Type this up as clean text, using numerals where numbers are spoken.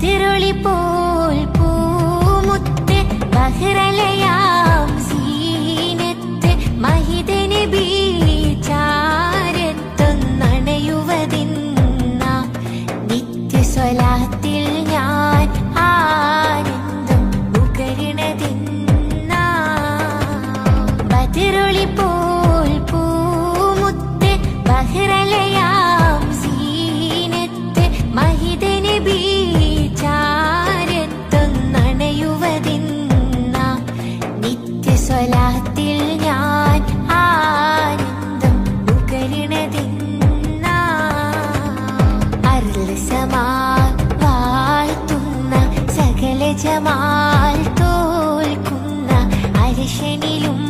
ബദിറുളി പോൽ പൂമുത്ത് ബഹ്റലയാം സീനത്ത് മഹിത നബി ചാരത്തൊന്നണയുവതിന്ന നിത്യസ്വലാത്തിൽ ഞാൻ ആനന്ദം ഉകരണതിന്ന ബദിറുളി പോൽ പൂമുത്ത് ബഹ്റലയാം സീനത്ത് മഹിത നബി ചാരത്തൊന്നണയുവതിന്ന നിത്യസ്വലാത്തിൽ ഞാൻ ആനന്ദം ഉകരണതിന്ന അരുൾ സമാൽ വാഴ്ത്തുന്ന സകല ജമാൽ തോൽക്കുന്ന അർശനിലും